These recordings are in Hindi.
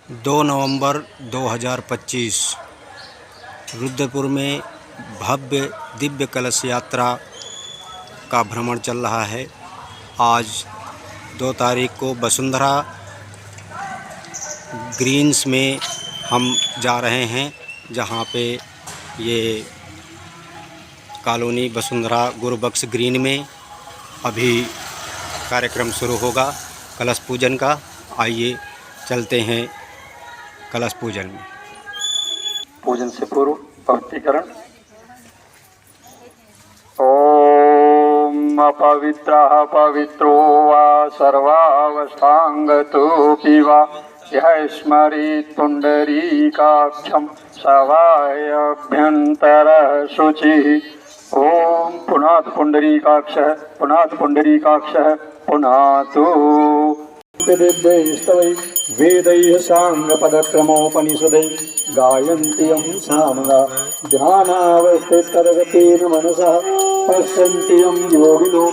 2 नवंबर 2025 रुद्रपुर में भव्य दिव्य कलश यात्रा का भ्रमण चल रहा है। आज 2 तारीख को वसुंधरा ग्रीन्स में हम जा रहे हैं, जहां पे ये कॉलोनी वसुंधरा गुरुबख्श ग्रीन में अभी कार्यक्रम शुरू होगा कलश पूजन का। आइए चलते हैं कलश पूजन में। पूजन से पूर्व पवित्रीकरण। ओम अपवित्रः पवित्रो वा सर्वावस्थांगतोऽपि वा यः स्मरेत् पुण्डरीकाक्षं सवायभ्यन्तरः शुचिः। ओम पुनात् पुण्डरीकाक्षः पुनात् पुण्डरीकाक्षः पुनातु। दिव्यैस्तवै वेदैः साङ्गपदक्रमोपनिषदैः गायन्त्यं सामगा ध्यानावस्थितरगतेन मनसः पश्यन्त्यं योगिनो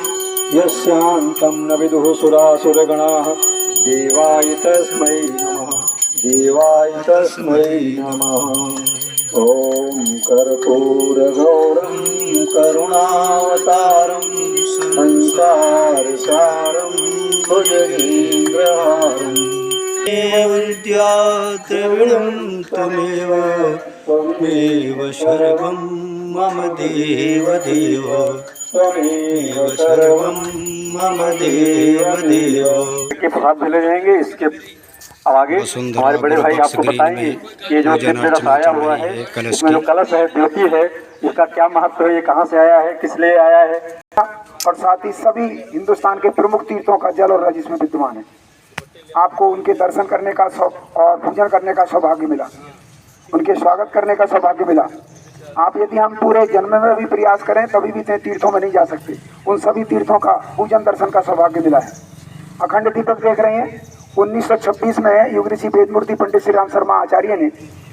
यस्यान्तं न विदुः सुरासुरगणाः। देवाय तस्मै नमः देवाय तस्मै नमः। ॐ कर्पूरगौरं करुणावतारं संसारसारं भुजगेन्द्रहारं विद्याद्रविणं त्वमेव सर्वं मम देवदेव त्वमेव सर्वं मम देवदेव। के प्रसाद मिले जाएंगे। इसके अब आगे हमारे बड़े भाई आपको बताएंगे कि ये जो दिव्य रथ आया हुआ है, इसमें जो कलश है, ज्योति है, इसका क्या महत्व है, ये कहाँ से आया है, किस लिए आया है, और साथ ही सभी हिंदुस्तान के प्रमुख तीर्थों का जल और रज इसमें विद्यमान है। आपको उनके दर्शन करने का और पूजन करने का सौभाग्य मिला, उनके स्वागत करने का सौभाग्य मिला। आप यदि हम पूरे जन्म में भी प्रयास करें तभी भी इतने तीर्थों में नहीं जा सकते। उन सभी तीर्थों का पूजन दर्शन का सौभाग्य मिला है। अखंड दीपक देख रहे हैं, 1926 में युग ऋषि वेदमूर्ति पंडित श्री राम शर्मा आचार्य ने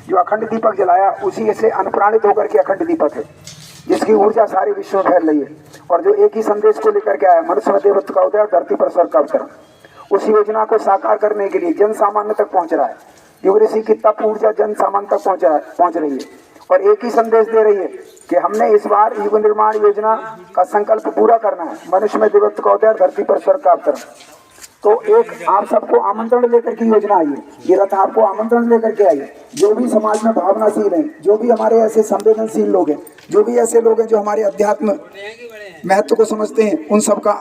जो अखंड दीपक जलाया, उसी से अनुप्राणित होकर के अखंड दीपक है, जिसकी ऊर्जा सारे विश्व में फैल रही है और जो एक ही संदेश को लेकर के आया, मनुष्य में देवत्व का उदय और धरती पर स्वर्ग का अवतरण। उस योजना को साकार करने के लिए जन सामान्य तक पहुंच रहा है। युग ऋषि की तप ऊर्जा जन सामान्य तक पहुंच रही है और एक ही संदेश दे रही है कि हमने इस बार युग निर्माण योजना का संकल्प पूरा करना है, मनुष्य में देवत्व का उदय और धरती पर स्वर्ग का अवतरण। तो एक आप सबको आमंत्रण लेकर के योजना आई है, ये रथ आपको आमंत्रण लेकर के आई है। जो भी समाज में भावनाशील हैं, जो भी हमारे ऐसे संवेदनशील लोग हैं, जो भी ऐसे लोग हैं जो हमारे अध्यात्म महत्व को समझते हैं, उन सबका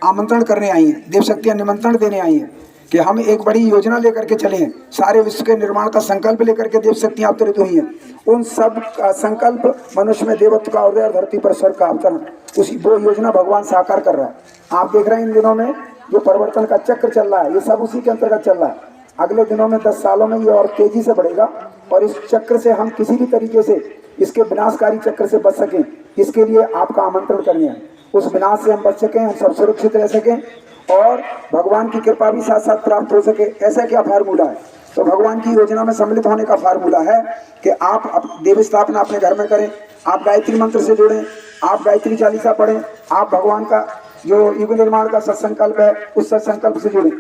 आमंत्रण करने आई हैं। देव शक्तियाँ निमंत्रण देने आई हैं कि हम एक बड़ी योजना लेकर के चले हैं। सारे विश्व के निर्माण का संकल्प लेकर के देव शक्तियाँ अवतरित हुई हैं। उन सब का संकल्प मनुष्य में देवत्व का उदय और धरती पर स्वर्ग का अवतरण, उसी वो योजना भगवान साकार कर रहा है। आप देख रहे हैं इन दिनों में जो परिवर्तन का चक्र चल रहा है, ये सब उसी के अंतर्गत चल रहा है। अगले दिनों में 10 सालों में ये और तेजी से बढ़ेगा और इस चक्र से हम किसी भी तरीके से, इसके विनाशकारी चक्र से बच सकें, इसके लिए आपका आमंत्रण करने हैं। उस विनाश से हम बच सकें, हम सब सुरक्षित रह सकें और भगवान की कृपा भी साथ साथ प्राप्त हो सके। ऐसा क्या फार्मूला है? तो भगवान की योजना में सम्मिलित होने का फार्मूला है कि आप देव स्थापना अपने घर में करें, आप गायत्री मंत्र से जुड़ें, आप गायत्री चालीसा पढ़ें, आप भगवान का जो युग निर्माण का सत्संकल्प है, उस सत्संकल्प से जुड़ें।